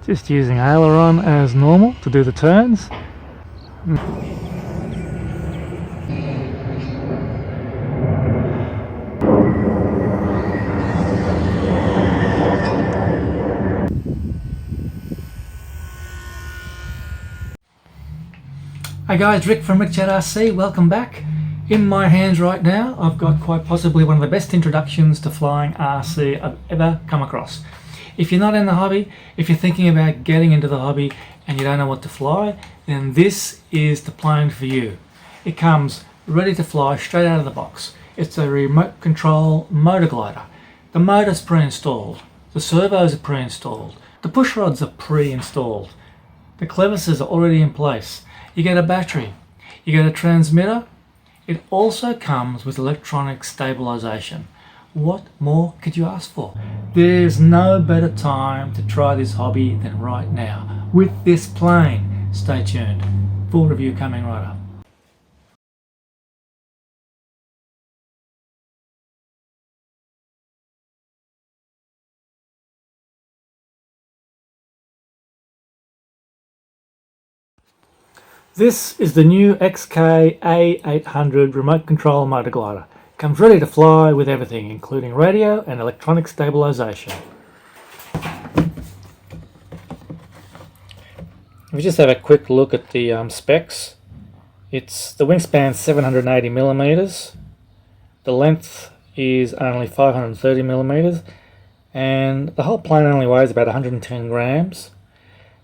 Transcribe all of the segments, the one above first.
Just using aileron as normal to do the turns. Hi guys, Rick from RicChat RC, welcome back. In my hands right now, I've got quite possibly one of the best introductions to flying RC I've ever come across. If you're not in the hobby, if you're thinking about getting into the hobby and you don't know what to fly, then this is the plane for you. It comes ready to fly straight out of the box. It's a remote control motor glider. The motor's pre-installed, the servos are pre-installed, the push rods are pre-installed, the clevises are already in place. You get a battery, you get a transmitter. It also comes with electronic stabilization. What more could you ask for? There's no better time to try this hobby than right now with this plane. Stay tuned. Full review coming right up. This is the new XK A800 remote control motor glider. Comes ready to fly with everything, including radio and electronic stabilization. If we just have a quick look at the specs, the wingspan's 780 millimeters, the length is only 530 millimeters, and the whole plane only weighs about 110 grams,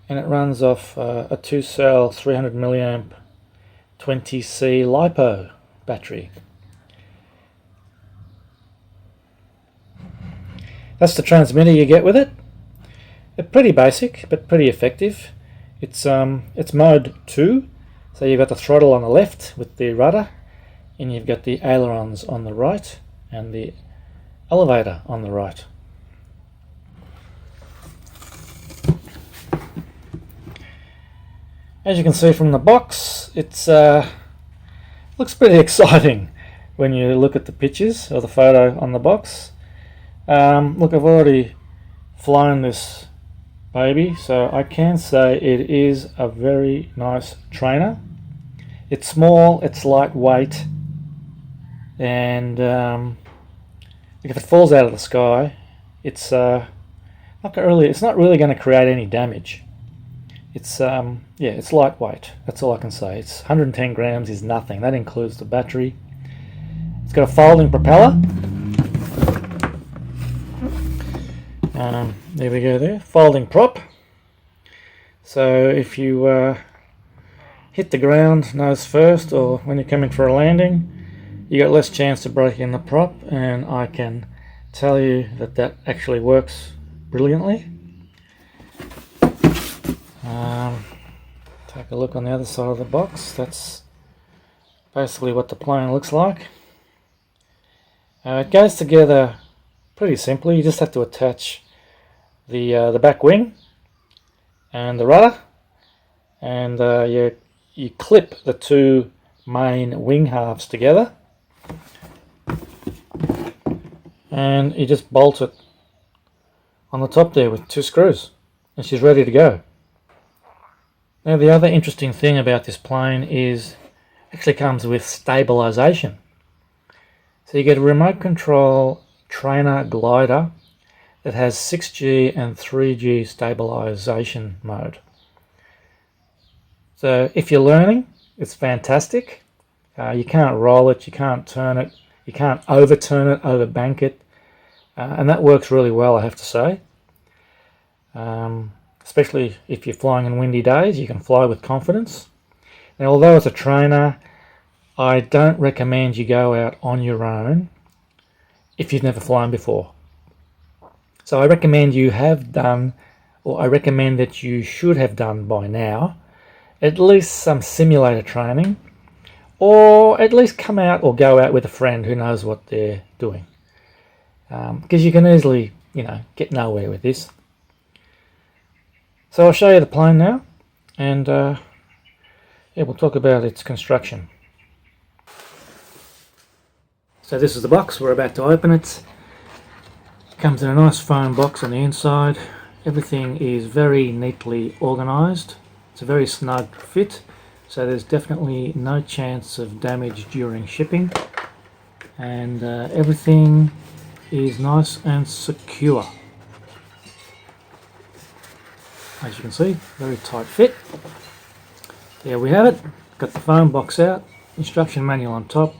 and it runs off a 2-cell 300 milliamp 20C LiPo battery. That's the transmitter you get with it. It's pretty basic, but pretty effective. It's mode 2, so you've got the throttle on the left with the rudder, and you've got the ailerons on the right, and the elevator on the right. As you can see from the box, it looks pretty exciting when you look at the pictures or the photo on the box. Look, I've already flown this baby, so I can say it is a very nice trainer. It's small, it's lightweight, and if it falls out of the sky, it's not really going to create any damage. It's it's lightweight. That's all I can say. It's 110 grams is nothing. That includes the battery. It's got a folding propeller. There we go there, folding prop. So if you hit the ground nose first, or when you're coming for a landing, you got less chance of breaking the prop, and I can tell you that actually works brilliantly. Take a look on the other side of the box. That's basically what the plane looks like. It goes together pretty simply. You just have to attach the back wing and the rudder, and you clip the two main wing halves together, and you just bolt it on the top there with 2 screws, and she's ready to go. Now, the other interesting thing about this plane is it actually comes with stabilization. So you get a remote control trainer glider that has 6G and 3G stabilization mode. So if you're learning, it's fantastic. You can't roll it, you can't turn it, you can't overturn it, overbank it, and that works really well, I have to say. Especially if you're flying in windy days, you can fly with confidence. Now, although it's a trainer, I don't recommend you go out on your own if you've never flown before. So I recommend you have done, or I recommend that you should have done by now, at least some simulator training, or at least come out or go out with a friend who knows what they're doing. Because you can easily, get nowhere with this. So I'll show you the plane now, and we'll talk about its construction. So this is the box. We're about to open it. It comes in a nice foam box on the inside. Everything is very neatly organized. It's a very snug fit, so there's definitely no chance of damage during shipping, and everything is nice and secure. As you can see, very tight fit. There we have it. Got the phone box out, instruction manual on top,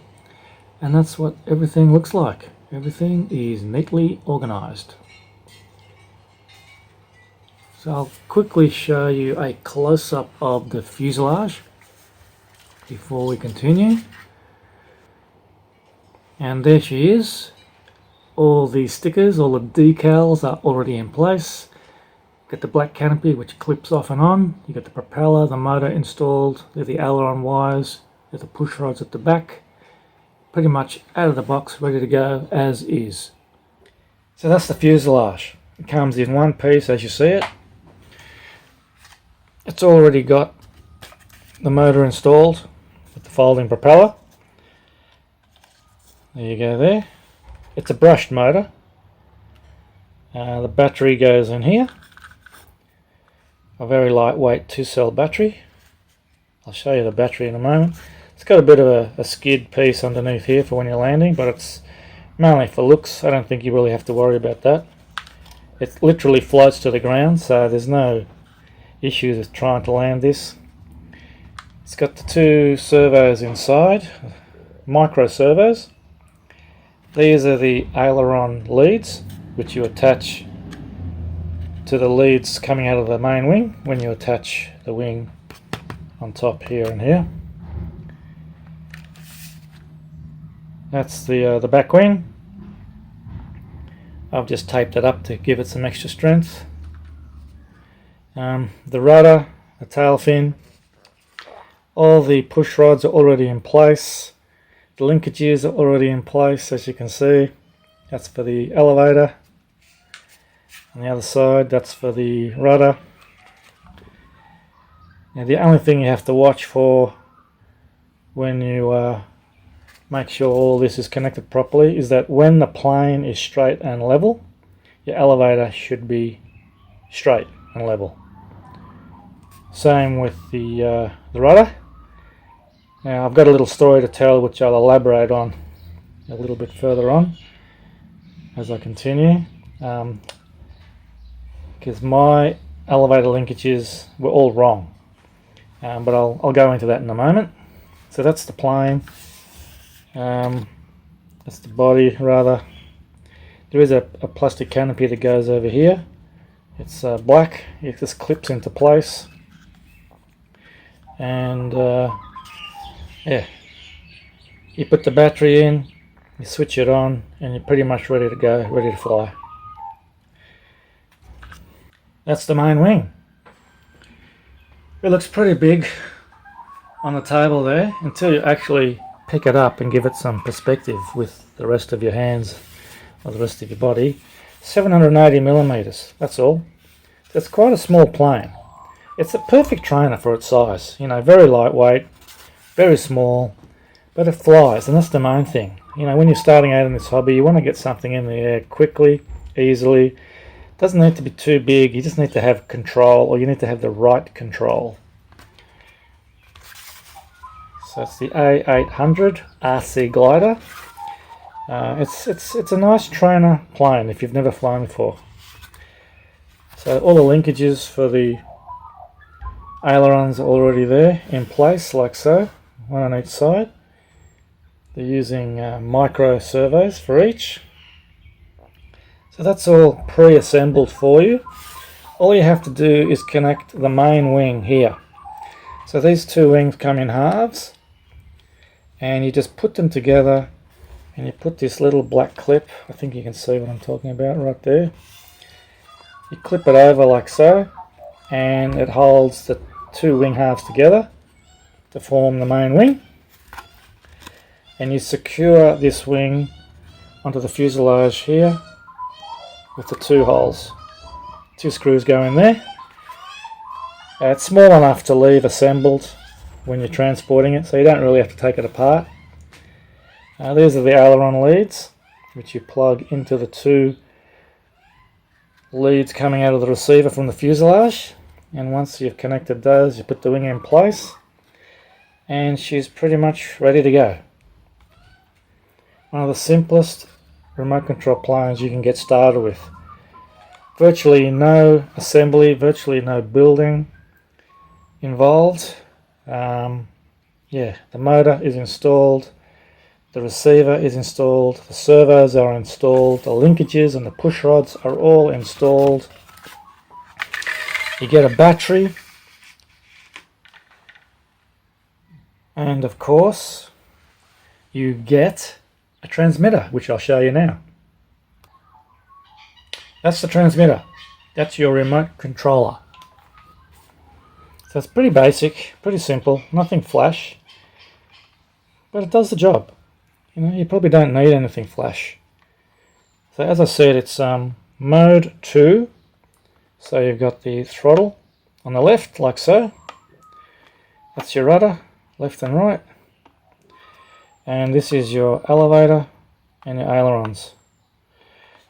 and that's what everything looks like. Everything is neatly organized. So I'll quickly show you a close-up of the fuselage before we continue. And there she is. All the stickers, all the decals are already in place. Got the black canopy which clips off and on. You got the propeller, the motor installed. There's the aileron wires. There's the push rods at the back. Pretty much out of the box, ready to go as is. So that's the fuselage. It comes in one piece as you see it. It's already got the motor installed with the folding propeller. There you go there. It's a brushed motor. The battery goes in here. A very lightweight 2-cell battery. I'll show you the battery in a moment. It's got a bit of a skid piece underneath here for when you're landing, but it's mainly for looks. I don't think you really have to worry about that. It literally floats to the ground, so there's no issues with trying to land this. It's got the 2 servos inside, micro servos. These are the aileron leads which you attach to the leads coming out of the main wing when you attach the wing on top here and here. That's the back wing. I've just taped it up to give it some extra strength. The rudder, the tail fin, all the push rods are already in place. The linkages are already in place, as you can see. That's for the elevator. On the other side, that's for the rudder. Now the only thing you have to watch for when you make sure all this is connected properly is that when the plane is straight and level, your elevator should be straight and level. Same with the rudder. Now I've got a little story to tell which I'll elaborate on a little bit further on as I continue, because my elevator linkages were all wrong, but I'll go into that in a moment. So that's the plane, that's the body rather. There is a plastic canopy that goes over here. It's black, it just clips into place, and yeah, you put the battery in, you switch it on, and you're pretty much ready to go, ready to fly. That's the main wing. It looks pretty big on the table there until you actually pick it up and give it some perspective with the rest of your hands or the rest of your body. 780 millimeters, that's all. That's quite a small plane. It's a perfect trainer for its size, you know, very lightweight, very small, but it flies, and that's the main thing. You know, when you're starting out in this hobby, you want to get something in the air quickly, easily. It doesn't need to be too big, you just need to have control, or you need to have the right control. So it's the A800 RC glider. It's a nice trainer plane if you've never flown before. So all the linkages for the ailerons are already there in place, like so, one on each side. They're using micro servos for each. So that's all pre-assembled for you. All you have to do is connect the main wing here. So these two wings come in halves, and you just put them together, and you put this little black clip, I think you can see what I'm talking about right there. You clip it over like so, and it holds the two wing halves together to form the main wing. And you secure this wing onto the fuselage here with the two holes. Two screws go in there. It's small enough to leave assembled when you're transporting it, so you don't really have to take it apart. These are the aileron leads, which you plug into the two leads coming out of the receiver from the fuselage, and once you've connected those, you put the wing in place and she's pretty much ready to go. One of the simplest remote control planes you can get started with. Virtually no assembly, virtually no building involved. Yeah, the motor is installed, the receiver is installed, the servos are installed, the linkages and the push rods are all installed. You get a battery, and of course you get a transmitter, which I'll show you now. That's the transmitter. That's your remote controller. So it's pretty basic, pretty simple, nothing flash, but it does the job. You know, you probably don't need anything flash. So as I said, it's mode 2. So you've got the throttle on the left, like so. That's your rudder, left and right. And this is your elevator and your ailerons.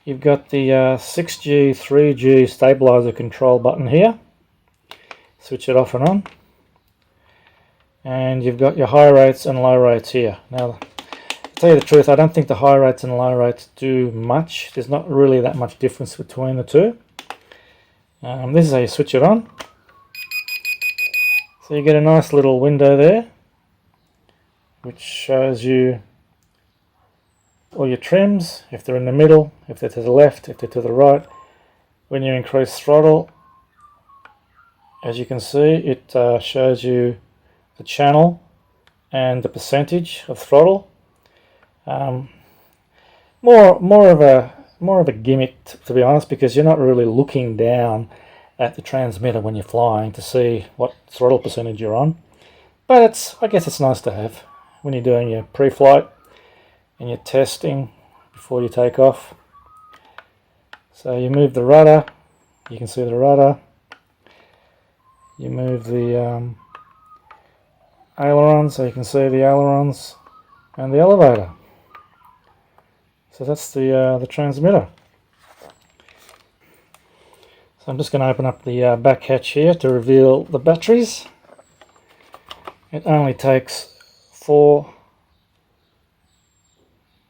You've got the 6G, 3G stabilizer control button here. Switch it off and on. And you've got your high rates and low rates here. Now, to tell you the truth, I don't think the high rates and low rates do much. There's not really that much difference between the two. This is how you switch it on. So you get a nice little window there, which shows you all your trims, if they're in the middle, if they're to the left, if they're to the right. When you increase throttle, as you can see, it shows you the channel and the percentage of throttle. More of a gimmick, to be honest, because you're not really looking down at the transmitter when you're flying to see what throttle percentage you're on. But I guess it's nice to have when you're doing your pre-flight and you're testing before you take off. So you move the rudder, you can see the rudder. You move the ailerons, so you can see the ailerons and the elevator. So that's the transmitter. So I'm just going to open up the back hatch here to reveal the batteries. It only takes 4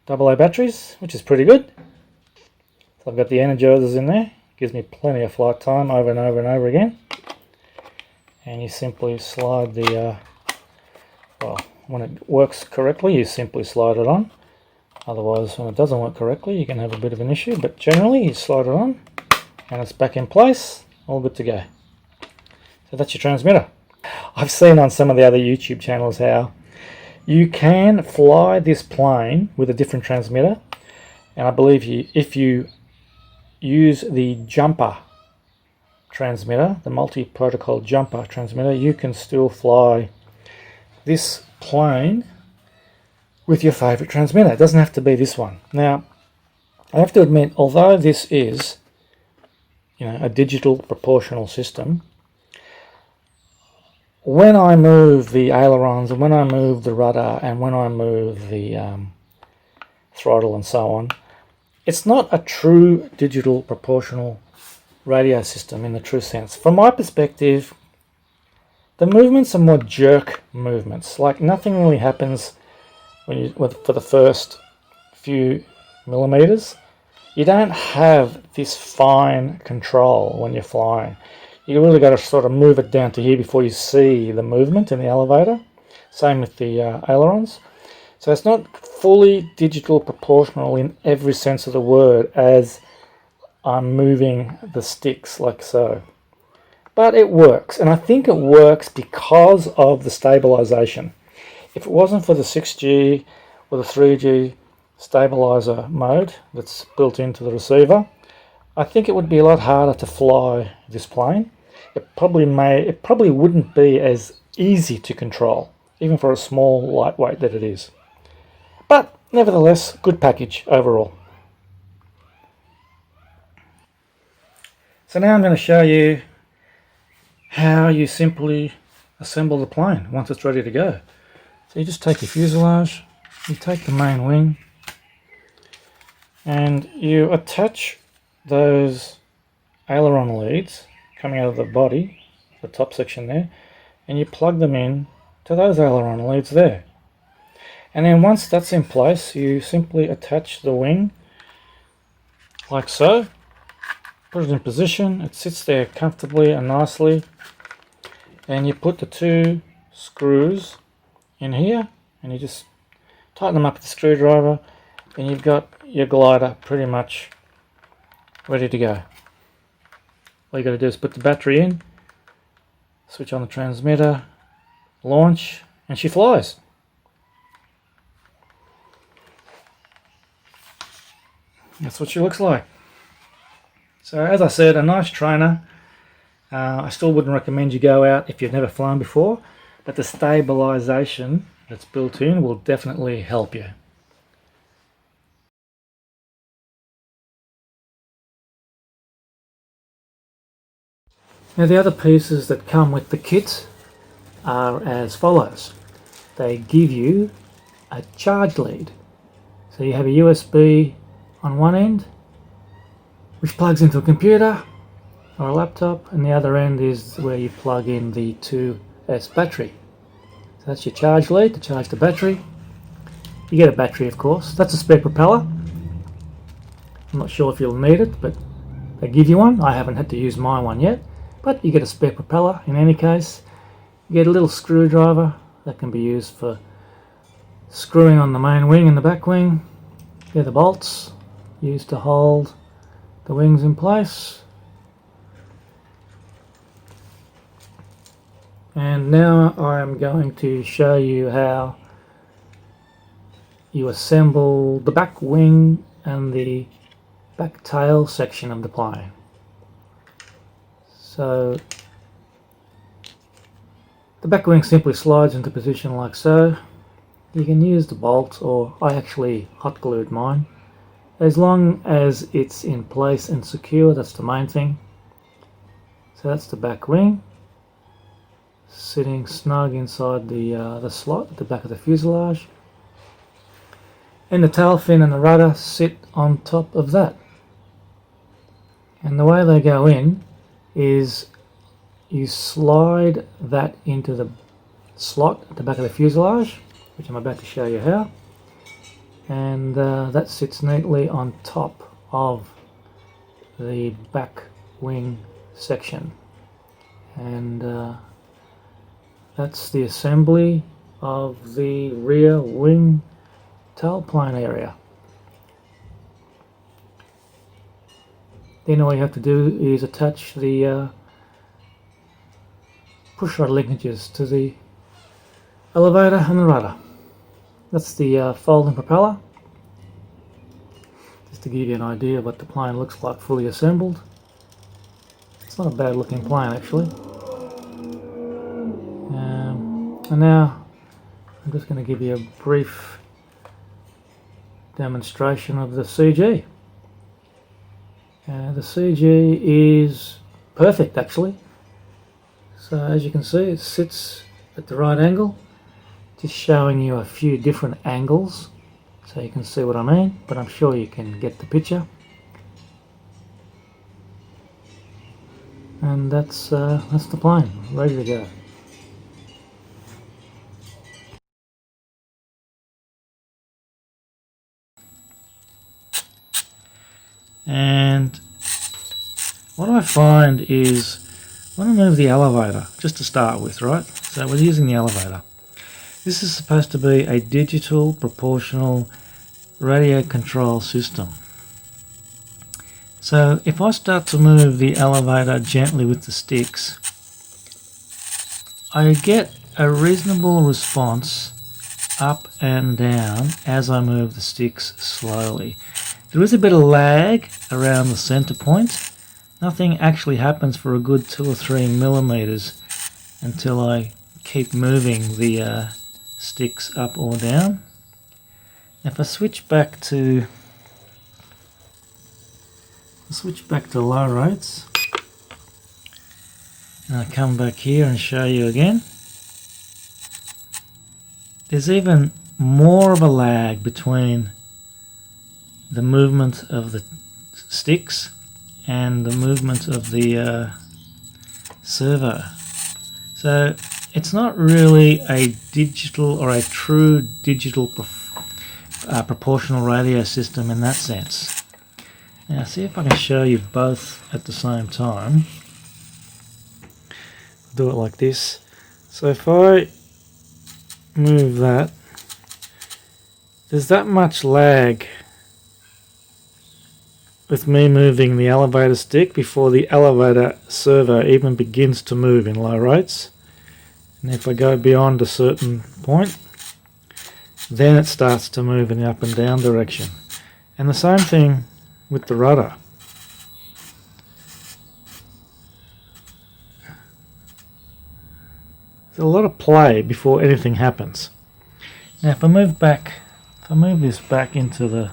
AA batteries, which is pretty good. So I've got the energizers in there. Gives me plenty of flight time over and over and over again. And you simply slide the, well, when it works correctly, you simply slide it on. Otherwise, when it doesn't work correctly, you can have a bit of an issue. But generally, you slide it on, and it's back in place, all good to go. So that's your transmitter. I've seen on some of the other YouTube channels how you can fly this plane with a different transmitter, and I believe if you use the jumper transmitter, the multi-protocol jumper transmitter, you can still fly this plane with your favorite transmitter. It doesn't have to be this one. Now, I have to admit, although this is, you know, a digital proportional system, when I move the ailerons and when I move the rudder and when I move the throttle and so on, it's not a true digital proportional radio system in the true sense. From my perspective, the movements are more jerk movements. Like nothing really happens for the first few millimeters. You don't have this fine control when you're flying. You really got to sort of move it down to here before you see the movement in the elevator. Same with the ailerons. So it's not fully digital proportional in every sense of the word as I'm moving the sticks like so. But it works, and I think it works because of the stabilization. If it wasn't for the 6G or the 3G stabilizer mode that's built into the receiver, I think it would be a lot harder to fly this plane. It probably wouldn't be as easy to control, even for a small lightweight that it is. But nevertheless, good package overall. So now I'm going to show you how you simply assemble the plane once it's ready to go. So you just take your fuselage, you take the main wing, and you attach those aileron leads coming out of the body, the top section there, and you plug them in to those aileron leads there. And then once that's in place, you simply attach the wing like so, put it in position, it sits there comfortably and nicely, and you put the two screws in here and you just tighten them up with the screwdriver, and you've got your glider pretty much ready to go. All you got to do is put the battery in, switch on the transmitter, launch, and she flies. That's what she looks like. So as I said, a nice trainer. I still wouldn't recommend you go out if you've never flown before, but the stabilization that's built in will definitely help you. Now the other pieces that come with the kit are as follows. They give you a charge lead. So you have a USB on one end, which plugs into a computer or a laptop, and the other end is where you plug in the 2S battery. So that's your charge lead to charge the battery. You get a battery, of course. That's a spare propeller. I'm not sure if you'll need it, but they give you one. I haven't had to use my one yet, but you get a spare propeller in any case. You get a little screwdriver that can be used for screwing on the main wing and the back wing. They're the bolts used to hold the wings in place. And now I am going to show you how you assemble the back wing and the back tail section of the plane. So the back wing simply slides into position like so. You can use the bolt, or I actually hot glued mine. As long as it's in place and secure, that's the main thing. So that's the back wing, sitting snug inside the slot at the back of the fuselage. And the tail fin and the rudder sit on top of that. And the way they go in is you slide that into the slot at the back of the fuselage, which I'm about to show you how. And that sits neatly on top of the back wing section. And that's the assembly of the rear wing tailplane area. Then all you have to do is attach the pushrod linkages to the elevator and the rudder. That's the folding propeller, just to give you an idea of what the plane looks like fully assembled. It's not a bad looking plane actually. And now I'm just going to give you a brief demonstration of the CG. The CG is perfect actually. So as you can see, it sits at the right angle. Just showing you a few different angles so you can see what I mean, but I'm sure you can get the picture. And that's the plane, ready to go. And what I find is when I move the elevator, just to start with, right? So we're using the elevator. This is supposed to be a digital proportional radio control system. So if I start to move the elevator gently with the sticks, I get a reasonable response up and down as I move the sticks slowly. There is a bit of lag around the center point. Nothing actually happens for a good 2 or 3 millimeters until I keep moving the sticks up or down. If I switch back to low rates, and I come back here and show you again, there's even more of a lag between the movement of the sticks and the movement of the servo. So it's not really a digital or a true digital proportional radio system in that sense. Now see if I can show you both at the same time. Do it like this. So if I move that, there's that much lag with me moving the elevator stick before the elevator servo even begins to move in low rates. And if I go beyond a certain point, then it starts to move in the up and down direction. And the same thing with the rudder. There's a lot of play before anything happens. Now if I move this back into the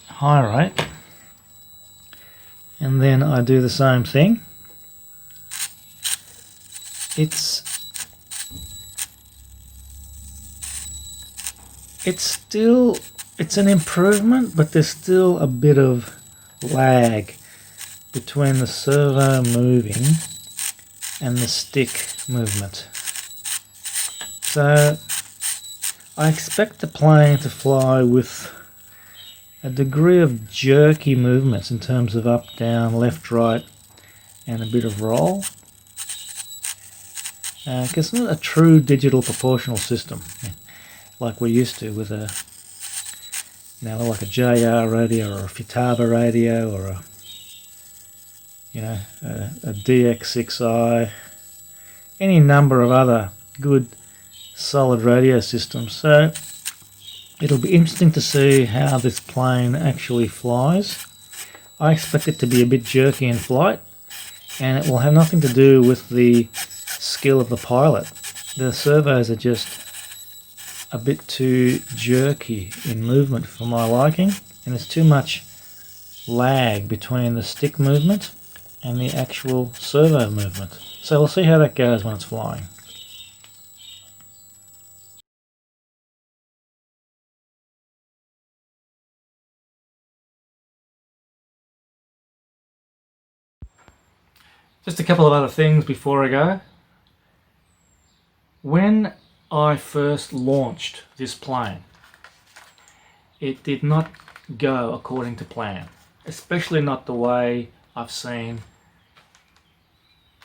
high rate, and then I do the same thing, it's an improvement, but there's still a bit of lag between the servo moving and the stick movement. So I expect the plane to fly with a degree of jerky movements in terms of up, down, left, right, and a bit of roll. Because it's not a true digital proportional system like we're used to with a, like a JR radio or a Futaba radio or a DX6i, any number of other good solid radio systems. So it'll be interesting to see how this plane actually flies. I expect it to be a bit jerky in flight, and it will have nothing to do with the skill of the pilot. The servos are just a bit too jerky in movement for my liking, and there's too much lag between the stick movement and the actual servo movement. So we'll see how that goes when it's flying. Just a couple of other things before I go. When I first launched this plane, it did not go according to plan, especially not the way I've seen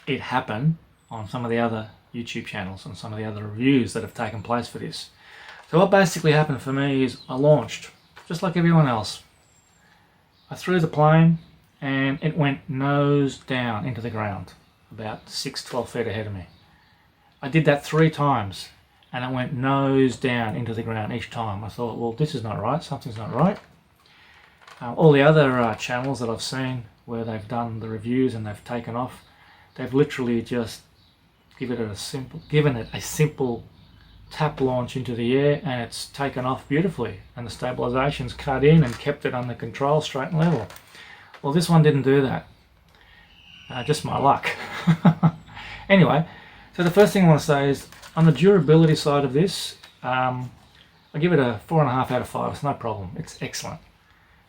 it happen on some of the other YouTube channels and some of the other reviews that have taken place for this. So what basically happened for me is I launched, just like everyone else. I threw the plane and it went nose down into the ground, about 6-12 feet ahead of me. I did that 3 times and it went nose down into the ground each time. I thought, well, this is not right, something's not right. All the other channels that I've seen where they've done the reviews and they've taken off, they've literally just given it a simple tap launch into the air and it's taken off beautifully, and the stabilization's cut in and kept it under control, straight and level. Well, this one didn't do that. Just my luck. Anyway, so the first thing I want to say is, on the durability side of this, I give it a 4.5 out of 5. It's no problem. It's excellent.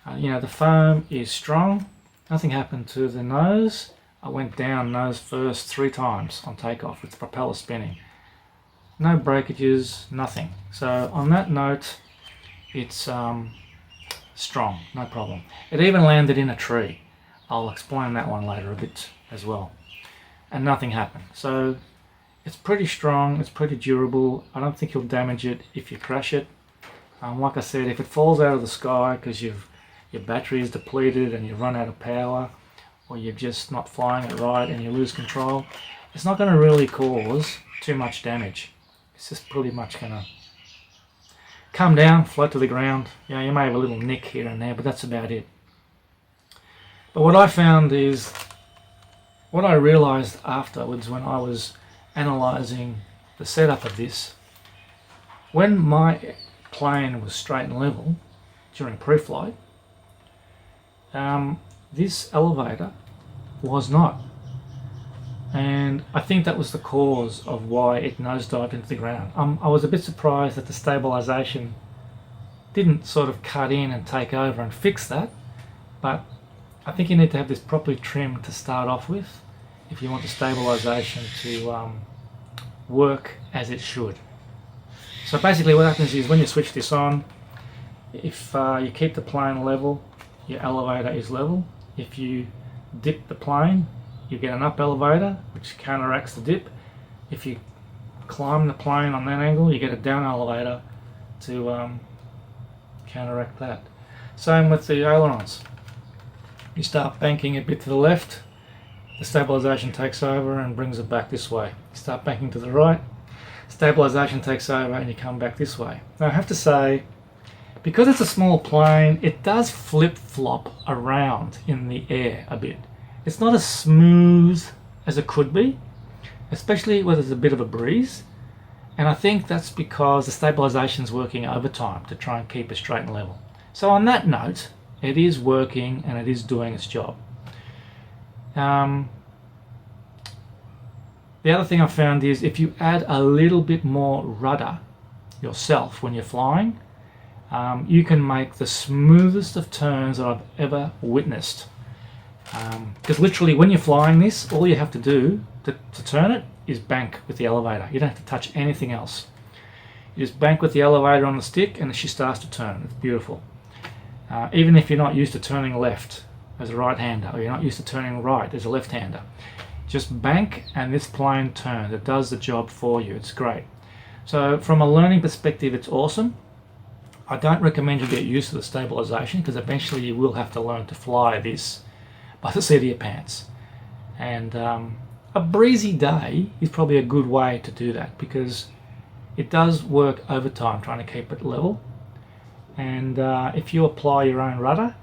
The foam is strong. Nothing happened to the nose. I went down nose first 3 times on takeoff with the propeller spinning. No breakages, nothing. So on that note, it's strong, no problem. It even landed in a tree. I'll explain that one later a bit as well. And nothing happened. So it's pretty strong, it's pretty durable. I don't think you'll damage it if you crash it. Like I said, if it falls out of the sky because your battery is depleted and you run out of power, or you're just not flying it right and you lose control, it's not going to really cause too much damage. It's just pretty much going to come down, float to the ground. You may have a little nick here and there, but that's about it. But what I found is, what I realized afterwards when I was analyzing the setup of this, when my plane was straight and level during pre-flight, this elevator was not. And I think that was the cause of why it nosedived into the ground. I was a bit surprised that the stabilization didn't sort of cut in and take over and fix that. but I think you need to have this properly trimmed to start off with if you want the stabilization to work as it should. So basically what happens is when you switch this on, if you keep the plane level, your elevator is level. If you dip the plane, you get an up elevator which counteracts the dip. If you climb the plane on that angle, you get a down elevator to counteract that. Same with the ailerons. You start banking a bit to the left, the stabilization takes over and brings it back this way. You start banking to the right, stabilization takes over and you come back this way. Now I have to say, because it's a small plane, it does flip-flop around in the air a bit. It's not as smooth as it could be, especially when there's a bit of a breeze. And I think that's because the stabilization is working overtime to try and keep it straight and level. So on that note, it is working and it is doing its job. The other thing I found is if you add a little bit more rudder yourself when you're flying, you can make the smoothest of turns that I've ever witnessed. Because literally when you're flying this, all you have to do to turn it is bank with the elevator. You don't have to touch anything else. You just bank with the elevator on the stick and she starts to turn. It's beautiful. Even if you're not used to turning left as a right-hander, or you're not used to turning right as a left-hander, just bank and this plane turns. It does the job for you. It's great. So from a learning perspective, it's awesome. I don't recommend you get used to the stabilization because eventually you will have to learn to fly this by the seat of your pants. And a breezy day is probably a good way to do that because it does work overtime trying to keep it level. And if you apply your own rudder,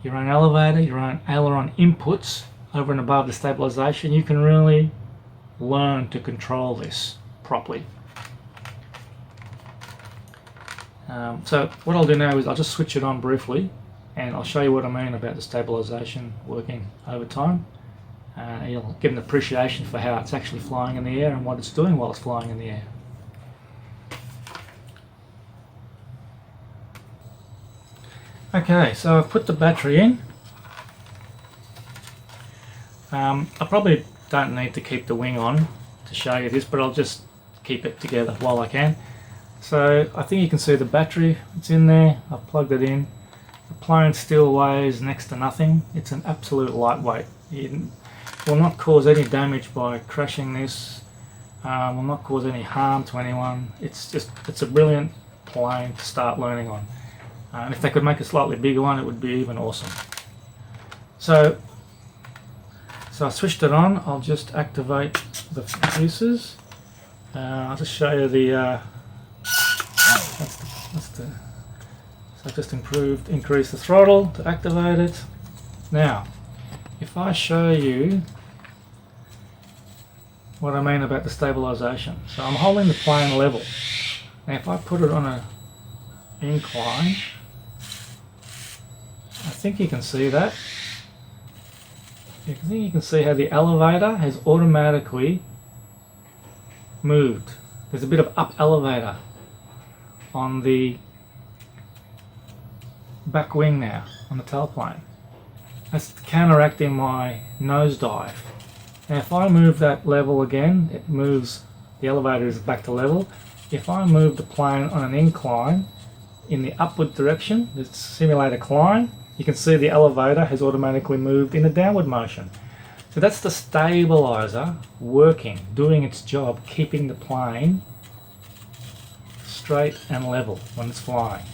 your own elevator, your own aileron inputs over and above the stabilization, you can really learn to control this properly. So what I'll do now is I'll just switch it on briefly and I'll show you what I mean about the stabilization working over time. You'll get an appreciation for how it's actually flying in the air and what it's doing while it's flying in the air. Okay, so I've put the battery in. I probably don't need to keep the wing on to show you this, but I'll just keep it together while I can. So I think you can see the battery, it's in there, I've plugged it in. The plane still weighs next to nothing. It's an absolute lightweight. It will not cause any damage by crashing this, will not cause any harm to anyone. It's a brilliant plane to start learning on. If they could make a slightly bigger one, it would be even awesome. So I switched it on. I'll just activate the fuses. I'll just show you the so I've just increased the throttle to activate it. Now, if I show you what I mean about the stabilization. So I'm holding the plane level. Now if I put it on an incline, I think you can see that. I think you can see how the elevator has automatically moved. There's a bit of up elevator on the back wing now, on the tailplane. That's counteracting my nosedive. Now if I move that level again, it moves, the elevator is back to level. If I move the plane on an incline in the upward direction, let's simulate a climb, you can see the elevator has automatically moved in a downward motion. So that's the stabilizer working, doing its job, keeping the plane straight and level when it's flying.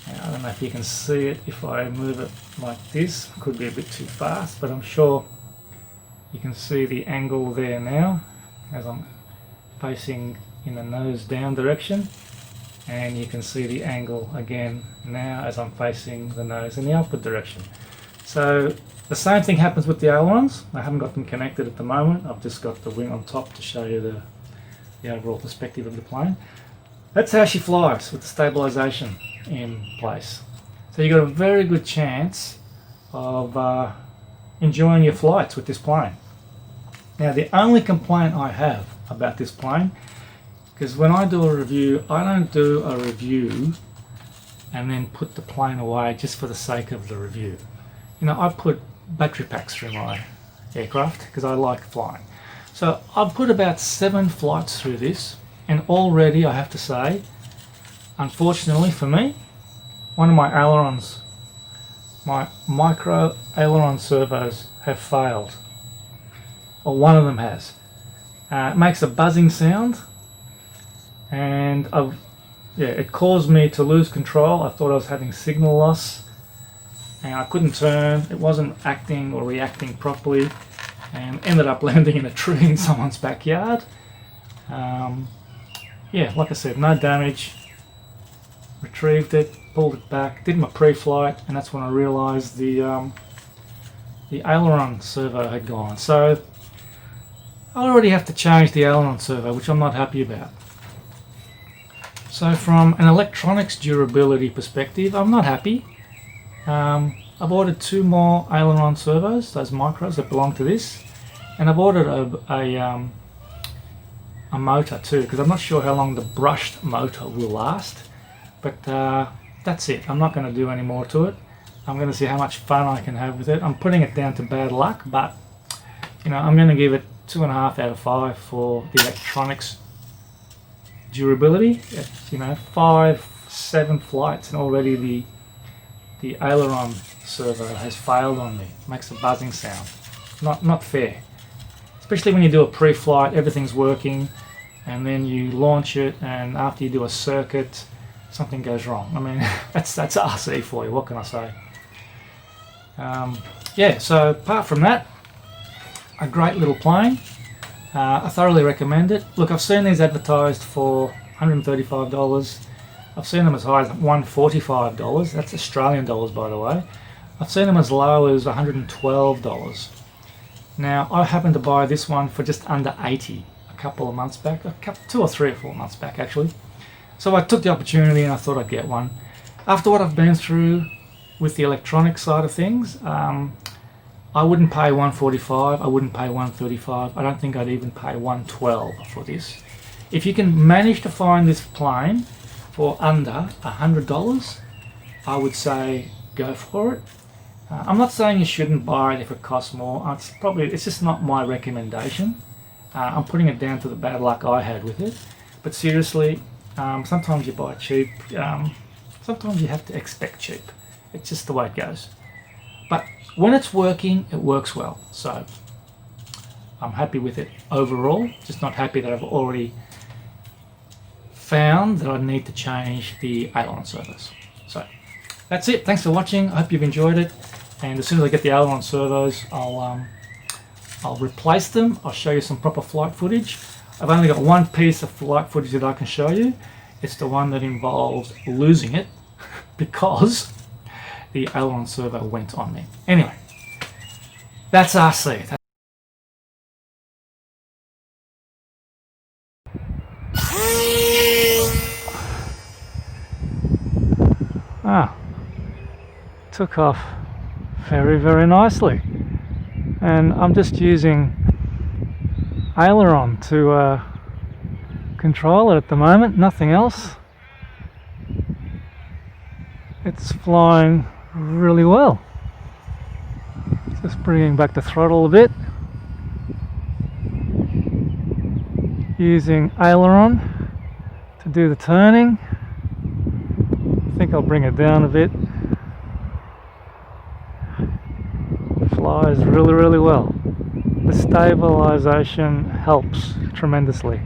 Now, I don't know if you can see it if I move it like this. Could be a bit too fast, but I'm sure you can see the angle there now as I'm facing in the nose down direction, and you can see the angle again now as I'm facing the nose in the upward direction. So the same thing happens with the ailerons. I haven't got them connected at the moment. I've just got the wing on top to show you the overall perspective of the plane. That's how she flies with the stabilization in place. So you've got a very good chance of enjoying your flights with this plane. Now the only complaint I have about this plane, because when I do a review, I don't do a review and then put the plane away just for the sake of the review. you know, I put battery packs through my aircraft because I like flying. So I've put about 7 flights through this, and already I have to say, unfortunately for me, one of my ailerons, my micro aileron servos, have failed, or one of them has. It makes a buzzing sound, and it caused me to lose control. I thought I was having signal loss, and I couldn't turn. It wasn't acting or reacting properly, and ended up landing in a tree in someone's backyard. Yeah, like I said, no damage. Retrieved it, pulled it back, did my pre-flight, and that's when I realised the aileron servo had gone. So I already have to change the aileron servo, which I'm not happy about. So from an electronics durability perspective, I'm not happy. I've ordered 2 more aileron servos, those micros that belong to this, and I've ordered a motor too, because I'm not sure how long the brushed motor will last. But that's it. I'm not going to do any more to it. I'm going to see how much fun I can have with it. I'm putting it down to bad luck, but you know, I'm going to give it 2.5 out of 5 for the electronics durability. It's, you know, 7 flights, and already the aileron servo has failed on me. It makes a buzzing sound. Not fair. Especially when you do a pre-flight, everything's working, and then you launch it, and after you do a circuit, something goes wrong. I mean, that's RC for you. What can I say? Yeah. So apart from that, a great little plane. I thoroughly recommend it. Look, I've seen these advertised for $135. I've seen them as high as $145. That's Australian dollars, by the way. I've seen them as low as $112. Now, I happened to buy this one for just under $80 a couple of months back, 2 or 3 or 4 months back actually. So I took the opportunity and I thought I'd get one. After what I've been through with the electronic side of things, I wouldn't pay $145, I wouldn't pay $135, I don't think I'd even pay $112 for this. If you can manage to find this plane for under $100, I would say go for it. I'm not saying you shouldn't buy it if it costs more. It's just not my recommendation. I'm putting it down to the bad luck I had with it. But seriously, sometimes you buy cheap, sometimes you have to expect cheap. It's just the way it goes. But when it's working, it works well. So I'm happy with it overall, just not happy that I've already found that I need to change the aileron servos. So that's it. Thanks for watching. I hope you've enjoyed it. And as soon as I get the aileron servos, I'll replace them. I'll show you some proper flight footage. I've only got one piece of flight footage that I can show you. It's the one that involves losing it because the aileron servo went on me. Anyway, that's RC. Took off very, very nicely. And I'm just using aileron to control it at the moment, nothing else. It's flying really well. Just bringing back the throttle a bit, using aileron to do the turning. I think I'll bring it down a bit. Flies really, really well. The stabilization helps tremendously.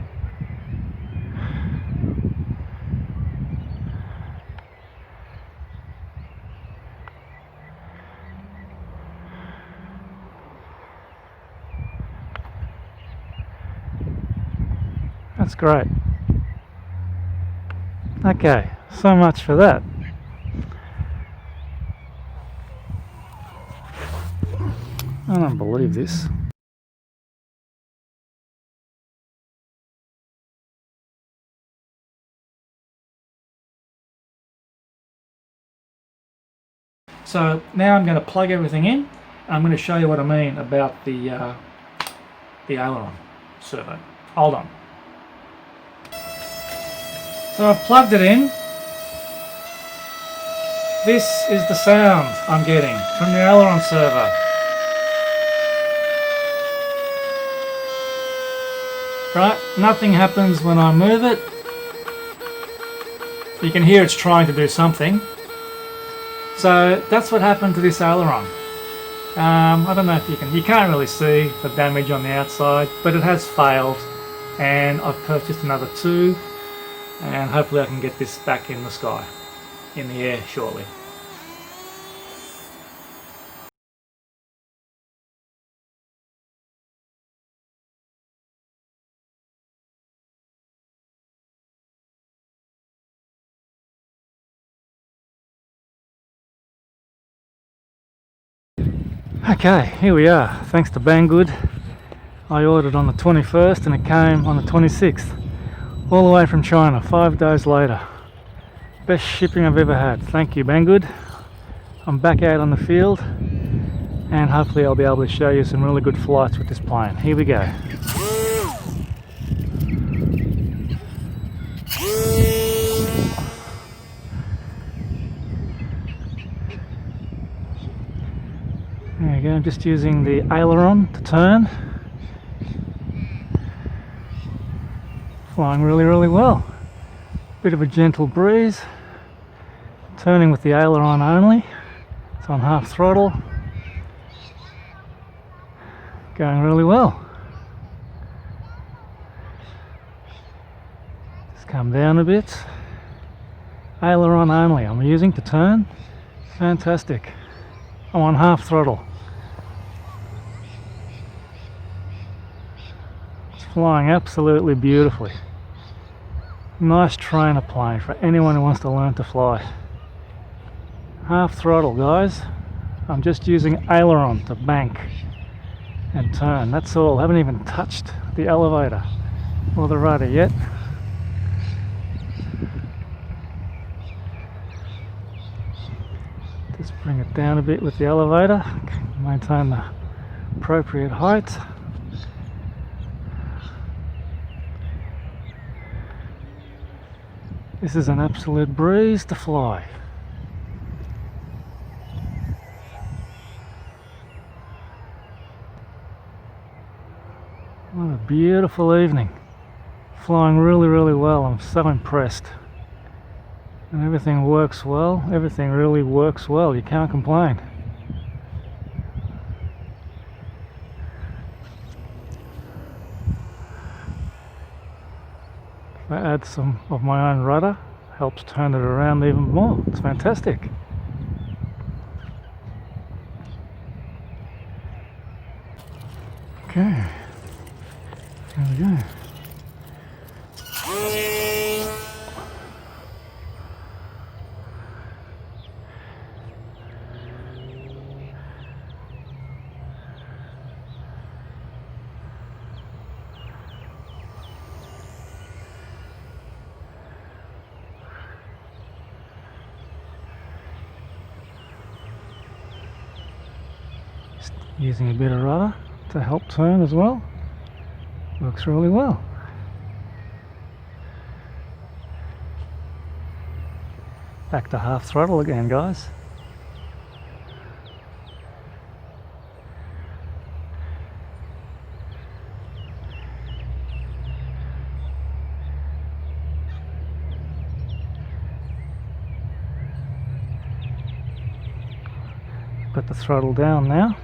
That's great. Okay, so much for that. I don't believe this. So now I'm going to plug everything in. I'm going to show you what I mean about the aileron servo. Hold on. So I've plugged it in. This is the sound I'm getting from the aileron servo. Right, nothing happens when I move it. You can hear it's trying to do something. So that's what happened to this aileron. I don't know if you can't really see the damage on the outside, but it has failed, and I've purchased another two, and hopefully I can get this back in the sky, in the air shortly. Okay, here we are. Thanks to Banggood, I ordered on the 21st and it came on the 26th, all the way from China, 5 days later. Best shipping I've ever had. Thank you, Banggood. I'm back out on the field, and hopefully I'll be able to show you some really good flights with this plane. Here we go. There you go, I'm just using the aileron to turn. Flying really well. Bit of a gentle breeze. Turning with the aileron only. It's on half throttle. Going really well. Just come down a bit. Aileron only I'm using to turn. Fantastic. I'm on half throttle. It's flying absolutely beautifully. Nice trainer plane for anyone who wants to learn to fly. Half throttle, guys. I'm just using aileron to bank and turn. That's all. I haven't even touched the elevator or the rudder yet. Just bring it down a bit with the elevator. Maintain the appropriate height. This is an absolute breeze to fly. What a beautiful evening. Flying really well. I'm so impressed. And everything works well. Everything really works well. You can't complain. If I add some of my own rudder, helps turn it around even more. It's fantastic. Okay. There we go. Just using a bit of rudder to help turn as well. Works really well. Back to half throttle again, guys. Got the throttle down now.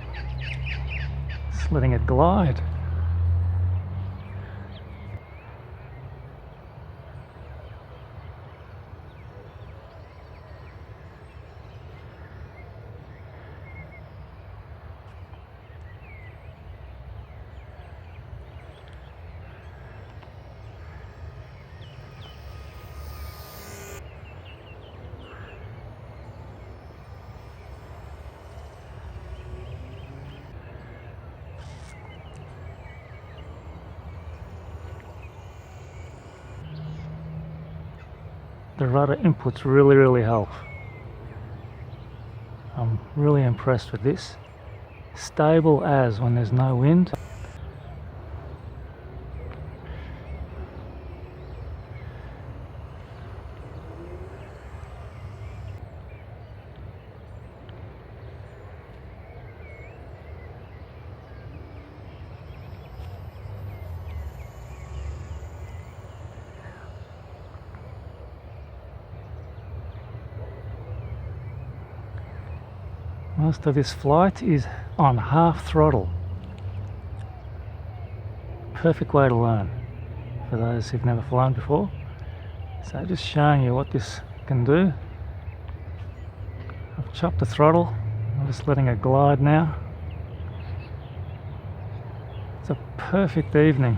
Just letting it glide. The rudder inputs really help. I'm really impressed with this. Stable as when there's no wind. Most of this flight is on half throttle. Perfect way to learn for those who've never flown before. So just showing you what this can do. I've chopped the throttle. I'm just letting it glide now. It's a perfect evening.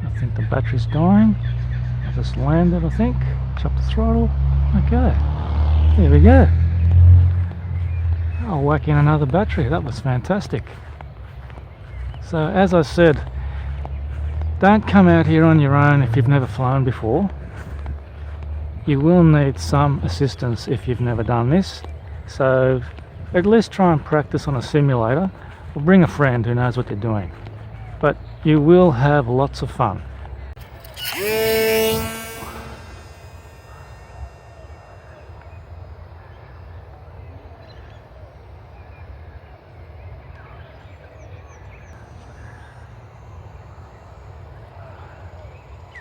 I think the battery's dying. I just landed, I think. Chop the throttle. Okay, there we go. I'll whack in another battery. That was fantastic. So as I said, don't come out here on your own if you've never flown before. You will need some assistance if you've never done this. So at least try and practice on a simulator, or bring a friend who knows what they're doing. But you will have lots of fun.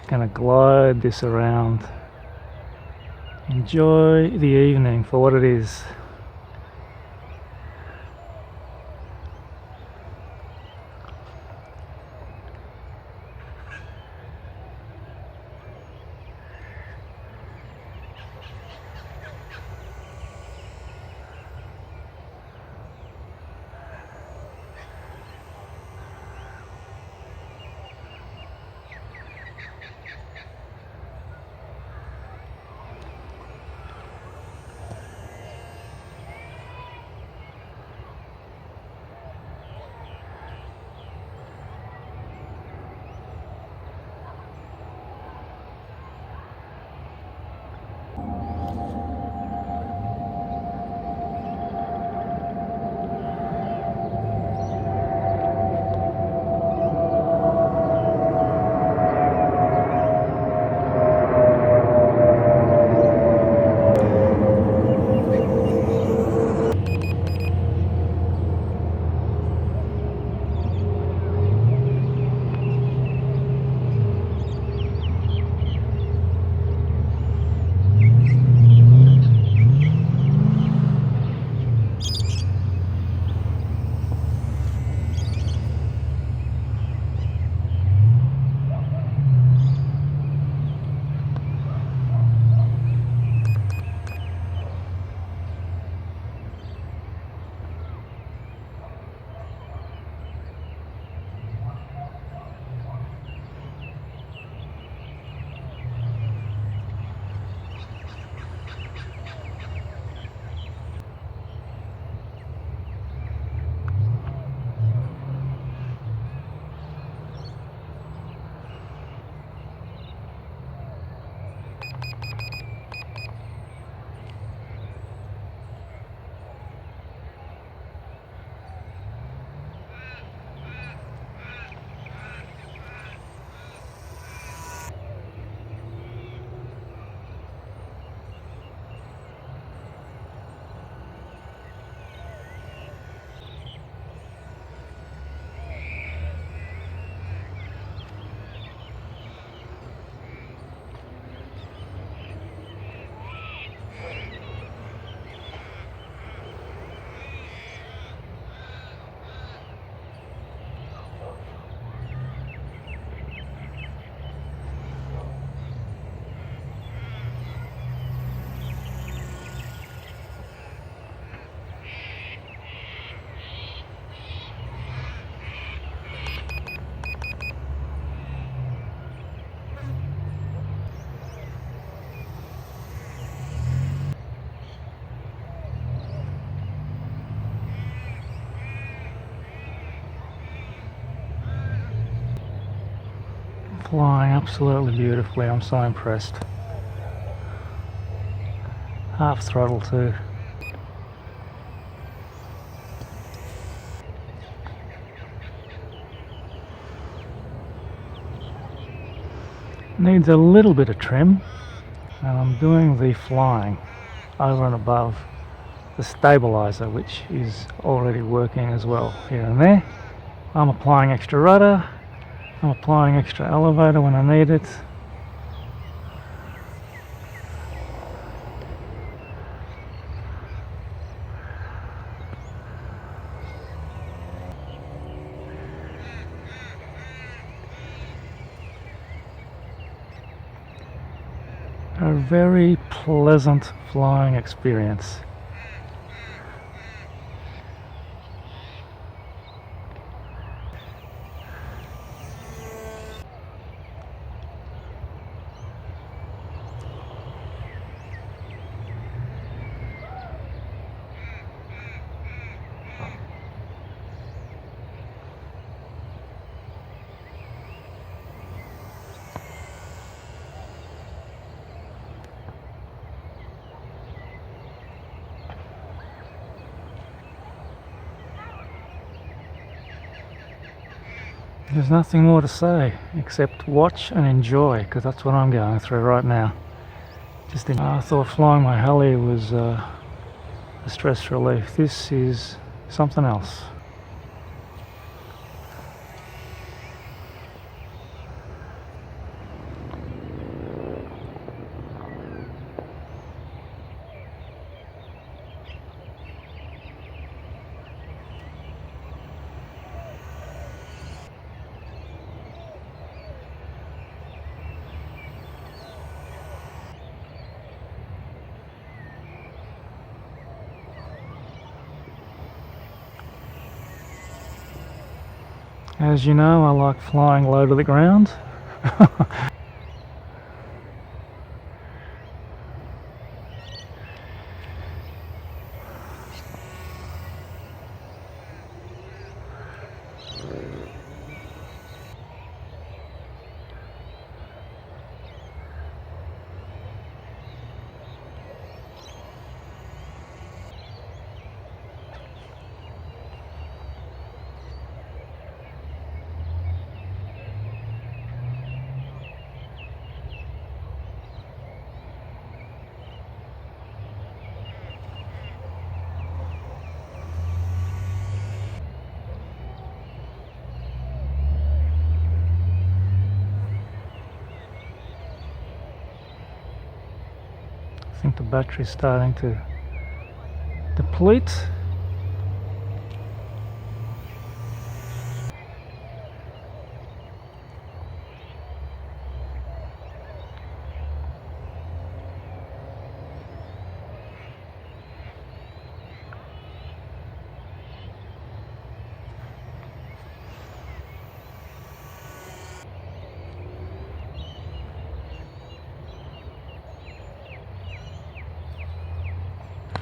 Gonna glide this around. Enjoy the evening for what it is. flying absolutely beautifully. I'm so impressed. Half throttle too. Needs a little bit of trim, and I'm doing the flying over and above the stabilizer, which is already working as well here and there. I'm applying extra rudder, I'm applying extra elevator when I need it. A very pleasant flying experience. There's nothing more to say except watch and enjoy, because that's what I'm going through right now. I thought flying my heli was a stress relief. This is something else. As you know, I like flying low to the ground. I think the battery's starting to deplete.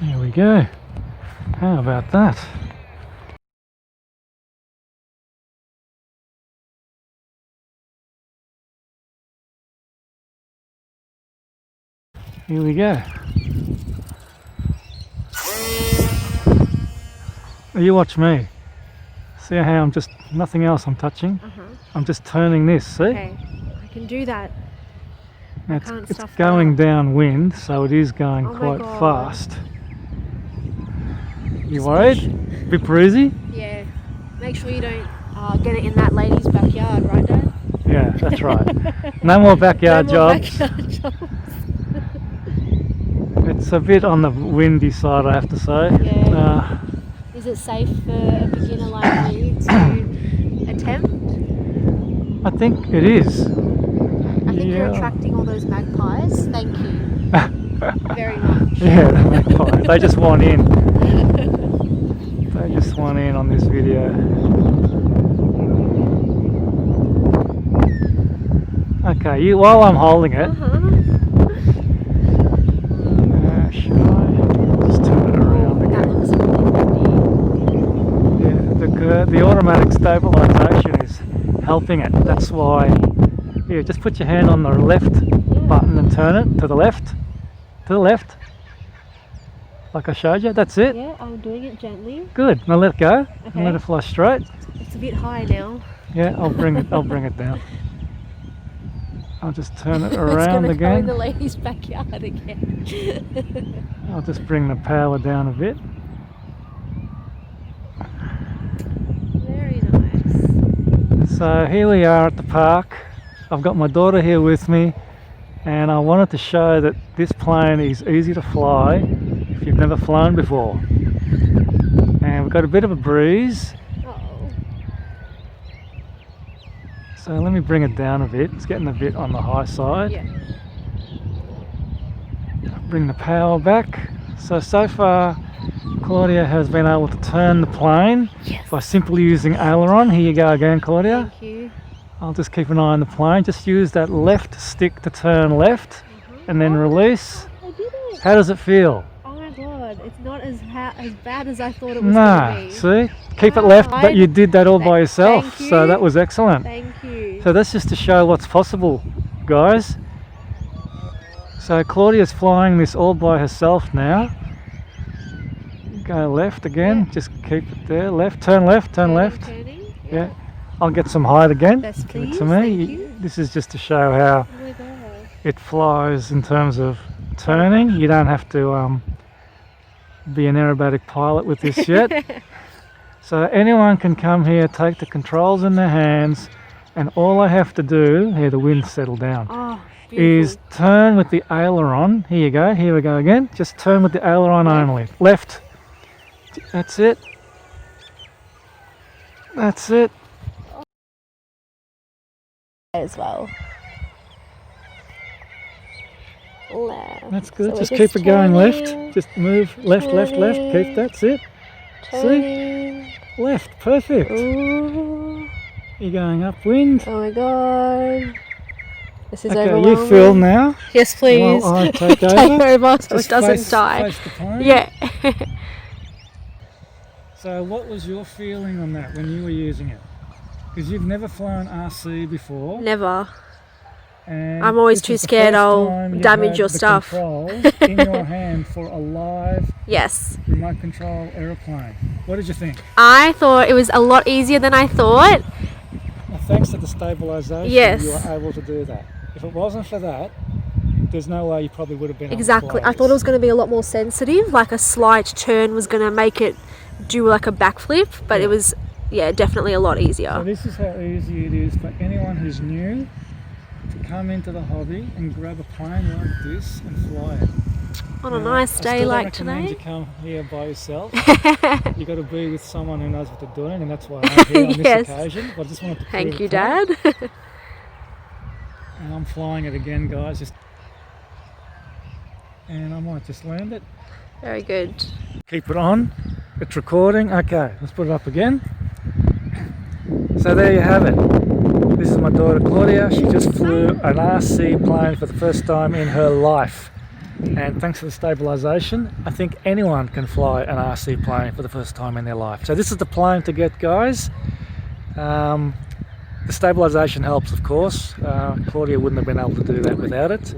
There we go. How about that? Here we go. You watch me. See how I'm just, nothing else I'm touching? I'm just turning this, see? Okay, I can do that. It's going downwind, so it is going quite fast. You worried? A bit breezy? Yeah. Make sure you don't get it in that lady's backyard, right, Dad? Yeah, that's right. No more backyard jobs. Backyard jobs. It's a bit on the windy side, I have to say. Yeah. Is it safe for a beginner like me to attempt? I think it is. I think you're attracting all those magpies. Thank you. Very much. Yeah, the magpies. They just want in. They just want in on this video. Okay, while I'm holding it, should I just turn it around again? That looks really Yeah, the automatic stabilization is helping it. That's why Here, just put your hand on the left button and turn it to the left. To the left. Like I showed you. That's it. Yeah, I'm doing it gently. Good. Now let it go. Okay. And let it fly straight. It's a bit high now. Yeah, I'll bring it down. I'll just turn it around It's gonna again. go in the lady's backyard again. I'll just bring the power down a bit. Very nice. So here we are at the park. I've got my daughter here with me, and I wanted to show that this plane is easy to fly if you've never flown before. And we've got a bit of a breeze. Uh-oh. So let me bring it down a bit. It's getting a bit on the high side. Yeah. Bring the power back. So far Claudia has been able to turn the plane by simply using aileron. Here you go again, Claudia. Thank you. I'll just keep an eye on the plane. Just use that left stick to turn left and then release. I did it. How does it feel? Oh my god, it's not as bad as I thought it was going to be. See? Keep it left, but you did that all by yourself. Thank you. So that was excellent. Thank you. So that's just to show what's possible, guys. So Claudia's flying this all by herself now. Go left again, just keep it there. Left, turn left, turn left. Turning. Yeah. I'll get some height again. Yes, Give it please. to me. Thank you. This is just to show how Oh my god. it flies in terms of turning. You don't have to be an aerobatic pilot with this yet. So anyone can come here, take the controls in their hands, and all I have to do, here the wind's settled down, Oh, beautiful. is turn with the aileron. Here you go, here we go again. Just turn with the aileron only. Left. That's it. That's it. As well. Left. That's good. So Just we're keep it going left. turning, Just move left, left, left. Keep. That's it. turning. Left. Perfect. Ooh. You're going upwind. Oh my god. This is Okay, overwhelming. you fill now. Yes, please. While I take over. Take over so Just it doesn't face- die. face the plane. Yeah. So what was your feeling on that when you were using it? Because you've never flown RC before. Never. And I'm always this too is the scared first I'll time you've damage had your the stuff. controls in your hand for a live Yes. remote control aeroplane. What did you think? I thought it was a lot easier than I thought. Well, thanks to the stabilization, Yes. you were able to do that. If it wasn't for that, there's no way you probably would have been Exactly. able to fly I thought it was going to be a lot more sensitive. Like a slight turn was going to make it do like a backflip, but it was, yeah, definitely a lot So easier. this is how easy it is for anyone who's new to come into the hobby and grab a plane like this and fly it. On a Now, nice I day still like don't recommend today. you come here by yourself. You've got to be with someone who knows what they're doing, and that's why I'm here on Yes. this occasion. But I just wanted to Thank prove you, a point. Dad. And I'm flying it again, guys. And I might just land it. Very good. Keep it on. It's recording. Okay, let's put it up again. So there you have it. This is my daughter Claudia. She just flew an RC plane for the first time in her life. And thanks to the stabilization, I think anyone can fly an RC plane for the first time in their life. So this is the plane to get, guys. The stabilization helps, of course. Claudia wouldn't have been able to do that without it.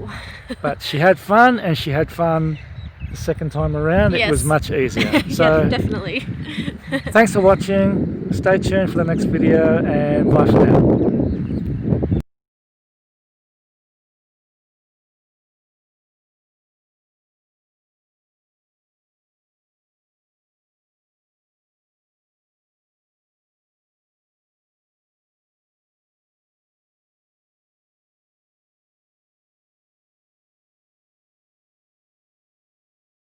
But she had fun, and she had fun the second time around. It was Yes. much easier. So Yeah, definitely. thanks for watching. Stay tuned for the next video, and bye for now.